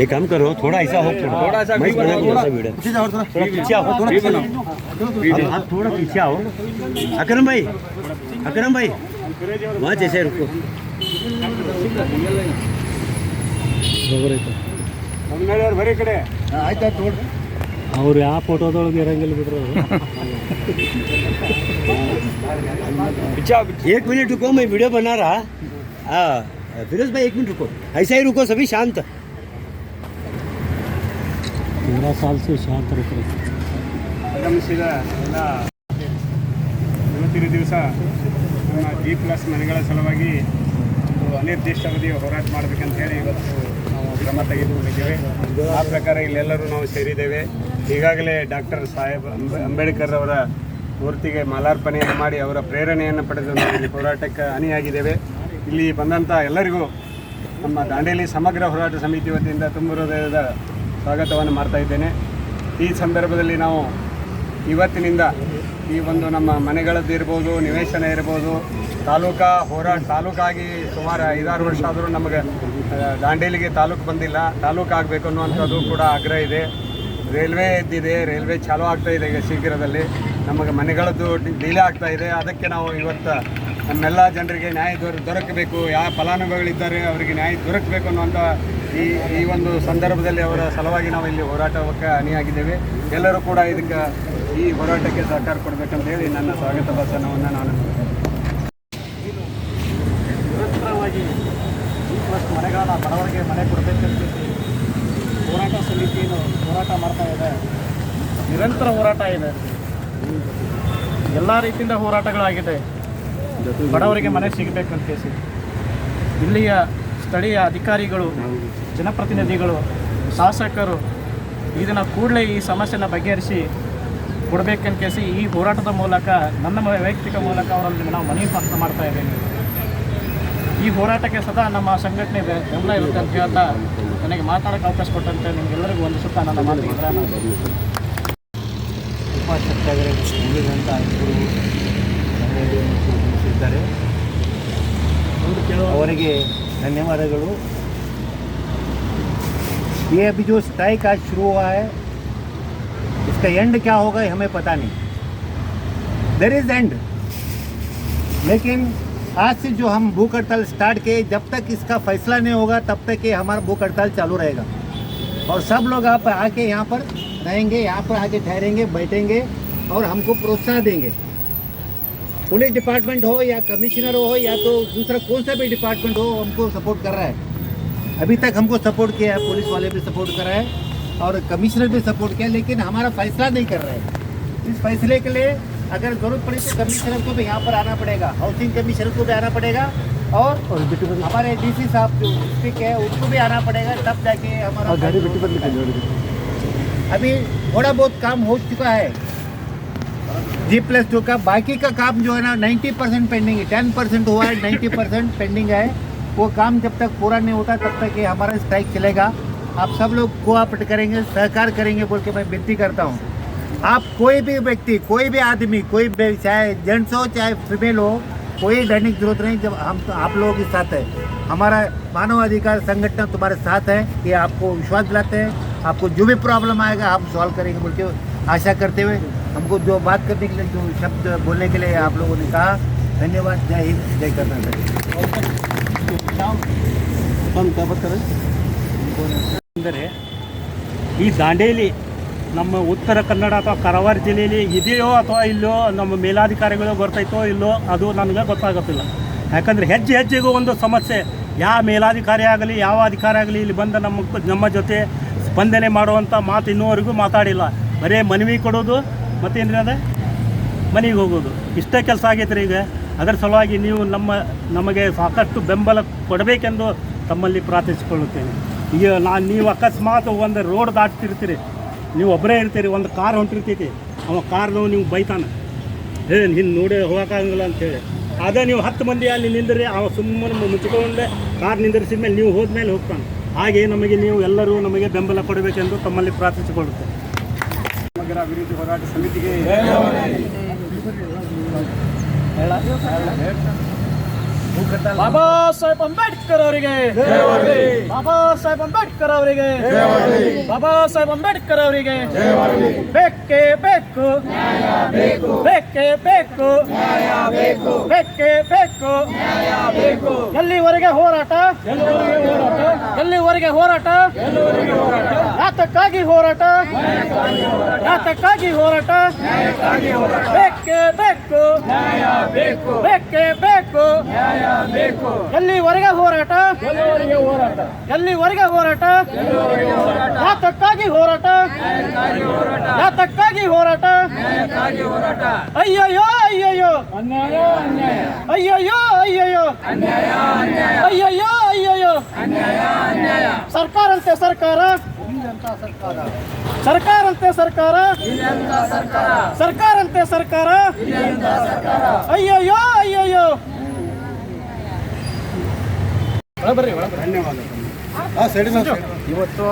एक काम करो, थोड़ा ऐसा हो, थोड़ा सा वीडियो, थोड़ा पीछे आओ, आप थोड़ा पीछे आओ। अकरम भाई, वहाँ जैसे रुको। ಬರೀ ಕಡೆ ಆಯ್ತಾ ತೋಡ ಅವ್ರು ಯಾವ ಫೋಟೋದೊಳಗೆ ಇರಂಗಿಲ್ಲ ಬಿಡ್ರು एक मिनट रुको, मैं वीडियो बना रहा। हाँ फिरोज भाई, एक मिनट रुको, ऐसा ही रुको, सभी शांत। 13 साल से शांत रुको। ಆಗಮಿಸಿದ ಎಲ್ಲ ಯುವತಿಯರ ದಿವಸ ನಮ್ಮ G+ ಮನೆಗಳ ಸಲುವಾಗಿ ಅನಿರ್ದಿಷ್ಟಾವಧಿಯ ಹೋರಾಟ ಮಾಡಬೇಕಂತ ಹೇಳಿ ಇವತ್ತು ನಾವು ಕ್ರಮ ತೆಗೆದುಕೊಂಡಿದ್ದೇವೆ. ಆ ಪ್ರಕಾರ ಇಲ್ಲೆಲ್ಲರೂ ನಾವು ಸೇರಿದ್ದೇವೆ. ಈಗಾಗಲೇ ಡಾಕ್ಟರ್ ಸಾಹೇಬ್ ಅಂಬೇಡ್ಕರ್ ಅವರ ಮೂರ್ತಿಗೆ ಮಾಲಾರ್ಪಣೆಯನ್ನು ಮಾಡಿ ಅವರ ಪ್ರೇರಣೆಯನ್ನು ಪಡೆದು ನಾವು ಇಲ್ಲಿ ಹೋರಾಟಕ್ಕೆ ಅಣಿಯಾಗಿದ್ದೇವೆ. ಇಲ್ಲಿ ಬಂದಂಥ ಎಲ್ಲರಿಗೂ ನಮ್ಮ ದಾಂಡೇಲಿ ಸಮಗ್ರ ಹೋರಾಟ ಸಮಿತಿ ವತಿಯಿಂದ ತುಂಬ ಹೃದಯದ ಸ್ವಾಗತವನ್ನು ಮಾಡ್ತಾ ಇದ್ದೇನೆ. ಈ ಸಂದರ್ಭದಲ್ಲಿ ನಾವು ಇವತ್ತಿನಿಂದ ಈ ಒಂದು ನಮ್ಮ ಮನೆಗಳದ್ದು ಇರ್ಬೋದು, ನಿವೇಶನ ಇರ್ಬೋದು, ತಾಲೂಕಾಗಿ ಸುಮಾರು 5-6 ವರ್ಷ ಆದರೂ ನಮಗೆ ದಾಂಡೇಲಿಗೆ ತಾಲೂಕು ಬಂದಿಲ್ಲ. ತಾಲೂಕು ಆಗಬೇಕು ಅನ್ನುವಂಥದ್ದು ಕೂಡ ಆಗ್ರಹ ಇದೆ. ರೈಲ್ವೆ ಎದ್ದಿದೆ, ರೈಲ್ವೆ ಚಾಲೂ ಆಗ್ತಾಯಿದೆ ಈಗ ಶೀಘ್ರದಲ್ಲಿ. ನಮಗೆ ಮನೆಗಳದ್ದು ಡಿಲೇ ಆಗ್ತಾಯಿದೆ. ಅದಕ್ಕೆ ನಾವು ಇವತ್ತು ನಮ್ಮೆಲ್ಲ ಜನರಿಗೆ ನ್ಯಾಯ ದೊರಕಬೇಕು, ಯಾವ ಫಲಾನುಭವಿಗಳಿದ್ದಾರೆ ಅವರಿಗೆ ನ್ಯಾಯ ದೊರಕಬೇಕು ಅನ್ನುವಂಥ ಈ ಒಂದು ಸಂದರ್ಭದಲ್ಲಿ ಅವರ ಸಲುವಾಗಿ ನಾವು ಇಲ್ಲಿ ಹೋರಾಟಕ್ಕೆ ಅಣಿಯಾಗಿದ್ದೇವೆ. ಎಲ್ಲರೂ ಕೂಡ ಇದಕ್ಕೆ ಈ ಹೋರಾಟಕ್ಕೆ ಸಹಕಾರ ಕೊಡಬೇಕಂತ ಹೇಳಿ ನನ್ನ ಸ್ವಾಗತ ಭಾಷಣವನ್ನು ನಾನು ನಿರಂತರವಾಗಿ G+ ಮನೆಗಳ ಬಡವರಿಗೆ ಮನೆ ಕೊಡಬೇಕಂತ ಹೋರಾಟ ಸಮಿತಿಯನ್ನು ಹೋರಾಟ ಮಾಡ್ತಾ ಇದೆ. ನಿರಂತರ ಹೋರಾಟ ಇದೆ, ಎಲ್ಲ ರೀತಿಯಿಂದ ಹೋರಾಟಗಳಾಗಿದೆ. ಬಡವರಿಗೆ ಮನೆ ಸಿಗಬೇಕಂತ ಇಲ್ಲಿಯ ಸ್ಥಳೀಯ ಅಧಿಕಾರಿಗಳು, ಜನಪ್ರತಿನಿಧಿಗಳು, ಶಾಸಕರು ಇದನ್ನು ಕೂಡಲೇ ಈ ಸಮಸ್ಯೆನ ಬಗೆಹರಿಸಿ ಕೊಡಬೇಕಂತ ಈ ಹೋರಾಟದ ಮೂಲಕ ನನ್ನ ವೈಯಕ್ತಿಕ ಮೂಲಕ ಅವರಲ್ಲಿ ನಾವು ಮನವಿ ಪತ್ರ ಮಾಡ್ತಾ ಇದ್ದೇವೆ. ಈ ಹೋರಾಟಕ್ಕೆ ಸದಾ ನಮ್ಮ ಸಂಘಟನೆ ಬೆಂಬಲ ಇರುತ್ತೆ ಅಂತ ಹೇಳ್ತಾ ನನಗೆ ಮಾತಾಡೋಕ್ಕೆ ಅವಕಾಶ ಕೊಟ್ಟಂತೆ ನಿಮಗೆಲ್ಲರಿಗೂ ಒಂದು ಸುತ್ತ ನನ್ನ ಮಾತಿಗೆ ಉಪಾಧ್ಯಕ್ಷರಾಗಿರುವಂಥ ಇದ್ದಾರೆ, ಅವರಿಗೆ ಧನ್ಯವಾದಗಳು. ये अभी जो स्ट्राइक आज शुरू हुआ है, इसका एंड क्या होगा हमें पता नहीं. देयर इज एंड, लेकिन आज से जो हम भूख हड़ताल स्टार्ट किए, जब तक इसका फैसला नहीं होगा तब तक ये हमारा भूख हड़ताल चालू रहेगा. और सब लोग आप आके यहाँ पर रहेंगे, यहाँ पर आके ठहरेंगे, बैठेंगे और हमको प्रोत्साहन देंगे. पुलिस डिपार्टमेंट हो या कमिश्नर हो या तो दूसरा कौन सा भी डिपार्टमेंट हो, हमको सपोर्ट कर रहा है. अभी तक हमको सपोर्ट किया है, पुलिस वाले भी सपोर्ट कर रहे हैं और कमिश्नर भी सपोर्ट किया, लेकिन हमारा फैसला नहीं कर रहे हैं. इस फैसले के लिए अगर ज़रूरत पड़ी तो कमिश्नर को भी यहाँ पर आना पड़ेगा, हाउसिंग कमिश्नर को भी आना पड़ेगा और हमारे DC साहब जो डिस्ट्रिक्ट है उनको भी आना पड़ेगा, तब जाके हमारा अभी थोड़ा बहुत काम हो चुका है G+2 का. बाकी का काम जो है ना 90% पेंडिंग है, 10% हुआ है, 90% पेंडिंग है. वो काम जब तक पूरा नहीं होता तब तक ये हमारा स्ट्राइक चलेगा. आप सब लोग कोऑपरेट करेंगे, सहकार करेंगे बोल के मैं विनती करता हूँ. आप कोई भी व्यक्ति, कोई भी आदमी, कोई चाहे जेंट्स हो चाहे फीमेल हो, कोई डरने की जरूरत नहीं. जब हम तो आप लोगों के साथ है, हमारा मानव अधिकार संगठन तुम्हारे साथ है. ये आपको विश्वास दिलाते हैं, आपको जो भी प्रॉब्लम आएगा हम सॉल्व करेंगे बोल के आशा करते हुए, हमको जो बात करने के लिए, जो शब्द बोलने के लिए आप लोगों ने कहा, धन्यवाद. जय हिंद, जय कर्नाटक. ಅಂದರೆ ಈ ದಾಂಡೇಲಿ ನಮ್ಮ ಉತ್ತರ ಕನ್ನಡ ಅಥವಾ ಕಾರವಾರ ಜಿಲ್ಲೆಯಲ್ಲಿ ಇದೆಯೋ ಅಥವಾ ಇಲ್ಲೋ, ನಮ್ಮ ಮೇಲಾಧಿಕಾರಿಗಳು ಗೊತ್ತೈತೋ ಇಲ್ಲೋ ಅದು ನನಗೆ ಗೊತ್ತಾಗುತ್ತಿಲ್ಲ. ಯಾಕಂದರೆ ಹೆಜ್ಜೆಗೂ ಒಂದು ಸಮಸ್ಯೆ. ಯಾವ ಮೇಲಾಧಿಕಾರಿ ಆಗಲಿ ಯಾವ ಅಧಿಕಾರಿ ಆಗಲಿ ಇಲ್ಲಿ ಬಂದು ನಮ್ಮ ಜೊತೆ ಸ್ಪಂದನೆ ಮಾಡುವಂಥ ಮಾತು ಇನ್ನೂವರೆಗೂ ಮಾತಾಡಿಲ್ಲ. ಬರೀ ಮನವಿ ಕೊಡೋದು ಮತ್ತೇನ್ರಿ ಅದೇ ಮನೆಗೆ ಹೋಗೋದು, ಇಷ್ಟೇ ಕೆಲಸ ಆಗೈತೆ ರೀ ಈಗ. ಅದರ ಸಲುವಾಗಿ ನೀವು ನಮಗೆ ಸಾಕಷ್ಟು ಬೆಂಬಲ ಕೊಡಬೇಕೆಂದು ತಮ್ಮಲ್ಲಿ ಪ್ರಾರ್ಥಿಸಿಕೊಳ್ಳುತ್ತೇನೆ. ಈಗ ನೀವು ಅಕಸ್ಮಾತ್ ಒಂದು ರೋಡ್ ದಾಟ್ತಿರ್ತೀರಿ, ನೀವು ಒಬ್ಬರೇ ಇರ್ತೀರಿ, ಒಂದು ಕಾರ್ ಹೊಂಟಿರ್ತೈತಿ, ಅವ ಕಾರ್ನವು ನೀವು ಬೈತಾನೆ, ಹಿಂದೆ ನೋಡಿ ಹೋಗೋಕ್ಕಾಗಂಗಿಲ್ಲ ಅಂತೇಳಿ. ಅದೇ ನೀವು 10 ಮಂದಿ ಅಲ್ಲಿ ನಿಂದ್ರಿ, ಅವ ಸುಮ್ಮನೆ ಮುಚ್ಕೊಂಡೆ ಕಾರ್ ನಿಂದಿರಿಸಿದ ಮೇಲೆ ನೀವು ಹೋದ್ಮೇಲೆ ಹೋಗ್ತಾನೆ. ಹಾಗೆ ನಮಗೆ ನೀವು ಎಲ್ಲರೂ ನಮಗೆ ಬೆಂಬಲ ಕೊಡಬೇಕೆಂದು ತಮ್ಮಲ್ಲಿ ಪ್ರಾರ್ಥಿಸಿಕೊಳ್ಳುತ್ತೇವೆ. ಸಮಗ್ರ ಅಭಿವೃದ್ಧಿ ಹೋರಾಟ ಸಮಿತಿಗೆ ಬಾಬಾ ಸಾಹೇಬ್ ಅಂಬೇಡ್ಕರ್ ಅವರಿಗೆ, ಬಾಬಾ ಸಾಹೇಬ್ ಅಂಬೇಡ್ಕರ್ ಅವರಿಗೆ, ಬಾಬಾ ಸಾಹೇಬ್ ಅಂಬೇಡ್ಕರ್ ಅವರಿಗೆ ಬೇಕೇ ಬೇಕು, ಬೇಕೇ ಬೇಕು, ಬೇಕೇ ಬೇಕು. ಎಲ್ಲಿವರೆಗೆ ಹೋರಾಟ, ಎಲ್ಲಿವರೆಗೆ ಹೋರಾಟ, ಯಾತಕ್ಕಾಗಿ ಹೋರಾಟ, ಯಾತಕ್ಕಾಗಿ ಹೋರಾಟ, ಬೇಕೇ ಬೇಕು, ಬೇಕೇ ಬೇಕು. ಎಲ್ಲಿವರೆಗೆ ಹೋರಾಟ, ಎಲ್ಲಿವರೆಗೆ ಹೋರಾಟ, ಯಾತಕ್ಕಾಗಿ ಹೋರಾಟ, ಯಾತಕ್ಕಾಗಿ ಹೋರಾಟ. ಅಯ್ಯಯ್ಯೋ ಅಯ್ಯಯ್ಯೋ, ಅಯ್ಯಯ್ಯೋ ಅಯ್ಯಯ್ಯೋ, ಅಯ್ಯಯ್ಯೋ ಅಯ್ಯಯ್ಯೋ. ಸರ್ಕಾರಂತೆ ಸರ್ಕಾರ, ಸರ್ಕಾರಂತೆ ಸರ್ಕಾರ, ಸರ್ಕಾರಂತೆ ಸರ್ಕಾರ, ಅಯ್ಯಯ್ಯೋ ಅಯ್ಯಯ್ಯೋ. ಇವತ್ತು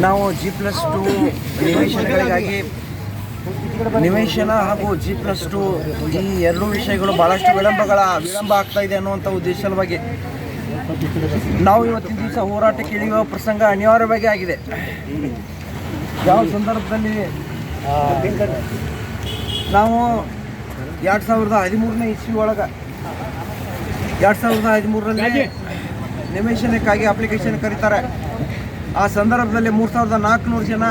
ನಾವು G+2 ನಿವೇಶನಗಳಿಗಾಗಿ ನಿವೇಶನ ಹಾಗೂ G+2 ಈ ಎರಡೂ ವಿಷಯಗಳು ಭಾಳಷ್ಟು ವಿಳಂಬ ಆಗ್ತಾ ಇದೆ ಅನ್ನುವಂಥ ಉದ್ದೇಶ ಸಲುವಾಗಿ ನಾವು ಇವತ್ತಿನ ದಿವಸ ಹೋರಾಟಕ್ಕೆ ಇಳಿಯುವ ಪ್ರಸಂಗ ಅನಿವಾರ್ಯವಾಗಿ ಆಗಿದೆ. ಯಾವ ಸಂದರ್ಭದಲ್ಲಿ ನಾವು 2013ನೇ ಇಸ್ವಿ ಒಳಗೆ 2013ರಲ್ಲಿ ನಿವೇಶನಕ್ಕಾಗಿ ಅಪ್ಲಿಕೇಶನ್ ಕರೀತಾರೆ. ಆ ಸಂದರ್ಭದಲ್ಲಿ 3400 ಜನ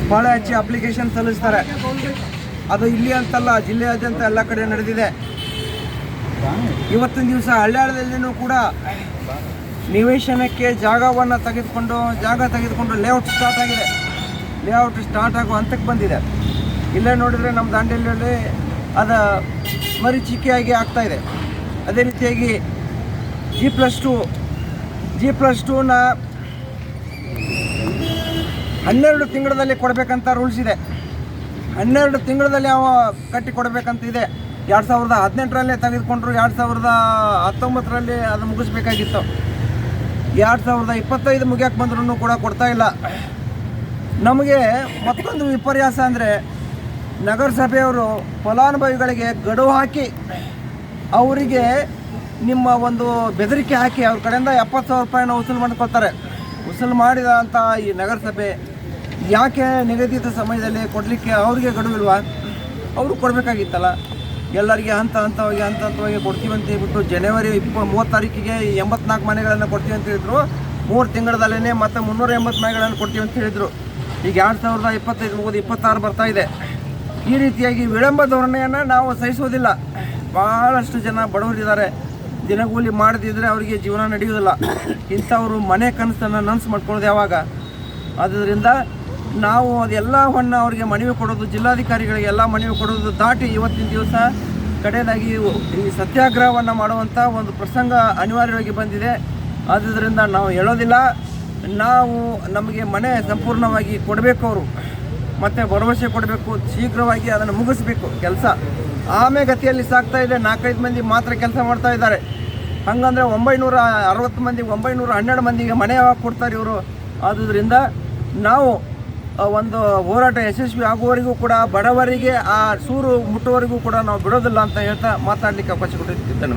ಪಾಳೆ ಹಚ್ಚಿ ಅಪ್ಲಿಕೇಶನ್ ಸಲ್ಲಿಸ್ತಾರೆ. ಅದು ಇಲ್ಲಿ ಅಂತಲ್ಲ, ಜಿಲ್ಲೆಯಾದ್ಯಂತ ಎಲ್ಲ ಕಡೆ ನಡೆದಿದೆ. ಇವತ್ತಿನ ದಿವಸ ಹಳ್ಯಾಳದಲ್ಲಿನೂ ಕೂಡ ನಿವೇಶನಕ್ಕೆ ಜಾಗ ತೆಗೆದುಕೊಂಡು ಲೇಔಟ್ ಸ್ಟಾರ್ಟ್ ಆಗಿದೆ. ಲೇಔಟ್ ಸ್ಟಾರ್ಟ್ ಆಗೋ ಹಂತಕ್ಕೆ ಬಂದಿದೆ. ಇಲ್ಲೇ ನೋಡಿದರೆ ನಮ್ಮ ದಾಂಡೇಲಿಯಲ್ಲಿ ಅದು ಮರೀಚಿಕೆಯಾಗಿ ಆಗ್ತಾಯಿದೆ. ಅದೇ ರೀತಿಯಾಗಿ G+2ನ 12 ತಿಂಗಳಲ್ಲಿ ಕೊಡಬೇಕಂತ ರೂಲ್ಸ್ ಇದೆ. 12 ತಿಂಗಳಲ್ಲಿ ಅವ ಕಟ್ಟಿ ಕೊಡಬೇಕಂತ ಇದೆ. 2018ರಲ್ಲೇ ತೆಗೆದುಕೊಂಡ್ರು, 2019ರಲ್ಲಿ ಅದು ಮುಗಿಸ್ಬೇಕಾಗಿತ್ತು. 2025 ಮುಗಿಯಕ್ಕೆ ಬಂದ್ರೂ ಕೂಡ ಕೊಡ್ತಾ ಇಲ್ಲ. ನಮಗೆ ಮತ್ತೊಂದು ವಿಪರ್ಯಾಸ ಅಂದರೆ ನಗರಸಭೆಯವರು ಫಲಾನುಭವಿಗಳಿಗೆ ಗಡುವು ಹಾಕಿ ಅವರಿಗೆ ನಿಮ್ಮ ಒಂದು ಬೆದರಿಕೆ ಹಾಕಿ ಅವ್ರ ಕಡೆಯಿಂದ 70,000 ರೂಪಾಯಿನ ವಸೂಲು ಮಾಡ್ಕೊಳ್ತಾರೆ. ವಸೂಲು ಮಾಡಿದ ಅಂತ ಈ ನಗರಸಭೆ ಯಾಕೆ ನಿಗದಿತ ಸಮಯದಲ್ಲಿ ಕೊಡಲಿಕ್ಕೆ ಅವ್ರಿಗೆ ಗಡುವಿಲ್ವಾ? ಅವರು ಕೊಡಬೇಕಾಗಿತ್ತಲ್ಲ. ಎಲ್ಲರಿಗೆ ಹಂತವಾಗಿ ಕೊಡ್ತೀವಿ ಅಂತ ಹೇಳ್ಬಿಟ್ಟು ಜನವರಿ 30 ತಾರೀಕಿಗೆ 84 ಮನೆಗಳನ್ನು ಕೊಡ್ತೀವಿ ಅಂತ ಹೇಳಿದ್ರು. 3 ತಿಂಗಳದಲ್ಲೇ ಮತ್ತೆ 380 ಮನೆಗಳನ್ನು ಕೊಡ್ತೀವಿ ಅಂತ ಹೇಳಿದರು. ಈಗ 2025 ಮುಗಿದು 26 ಬರ್ತಾ ಇದೆ. ಈ ರೀತಿಯಾಗಿ ವಿಳಂಬ ಧೋರಣೆಯನ್ನು ನಾವು ಸಹಿಸೋದಿಲ್ಲ. ಭಾಳಷ್ಟು ಜನ ಬಡವರಿದ್ದಾರೆ. ದಿನಗೂಲಿ ಮಾಡದಿದ್ದರೆ ಅವರಿಗೆ ಜೀವನ ನಡೆಯುವುದಿಲ್ಲ. ಇಂಥವರು ಮನೆ ಕನಸನ್ನು ನನಸು ಮಾಡ್ಕೊಳ್ಳೋದು ಯಾವಾಗ? ಆದ್ದರಿಂದ ನಾವು ಅದೆಲ್ಲವನ್ನು ಅವರಿಗೆ ಮನವಿ ಕೊಡೋದು, ಜಿಲ್ಲಾಧಿಕಾರಿಗಳಿಗೆ ಎಲ್ಲ ಮನವಿ ಕೊಡೋದು ದಾಟಿ ಇವತ್ತಿನ ದಿವಸ ಕಡೆಯದಾಗಿ ಈ ಸತ್ಯಾಗ್ರಹವನ್ನು ಮಾಡುವಂಥ ಒಂದು ಪ್ರಸಂಗ ಅನಿವಾರ್ಯವಾಗಿ ಬಂದಿದೆ. ಆದ್ದರಿಂದ ನಾವು ಹೇಳೋದಿಲ್ಲ, ನಮಗೆ ಮನೆ ಸಂಪೂರ್ಣವಾಗಿ ಕೊಡಬೇಕು ಅವರು, ಮತ್ತು ಭರವಸೆ ಕೊಡಬೇಕು, ಶೀಘ್ರವಾಗಿ ಅದನ್ನು ಮುಗಿಸ್ಬೇಕು ಕೆಲಸ. ಆಮೇಲೆ ಗತಿಯಲ್ಲಿ ಸಾಗ್ತಾ ಇದೆ. 4-5 ಮಂದಿ ಮಾತ್ರ ಕೆಲಸ ಮಾಡ್ತಾ ಇದ್ದಾರೆ. ಹಂಗಂದರೆ 960 ಮಂದಿ 912 ಮಂದಿಗೆ ಮನೆ ಯಾವಾಗ ಕೊಡ್ತಾರೆ ಇವರು? ಆದುದರಿಂದ ನಾವು ಒಂದು ಹೋರಾಟ ಯಶಸ್ವಿ ಆಗುವವರೆಗೂ ಕೂಡ ಬಡವರಿಗೆ ಆ ಸೂರು ಮುಟ್ಟುವವರೆಗೂ ಕೂಡ ನಾವು ಬಿಡೋದಿಲ್ಲ ಅಂತ ಹೇಳ್ತಾ ಮಾತಾಡಲಿಕ್ಕೆ ಅವಕಾಶ ಕೊಟ್ಟಿದ್ದೇನೆ.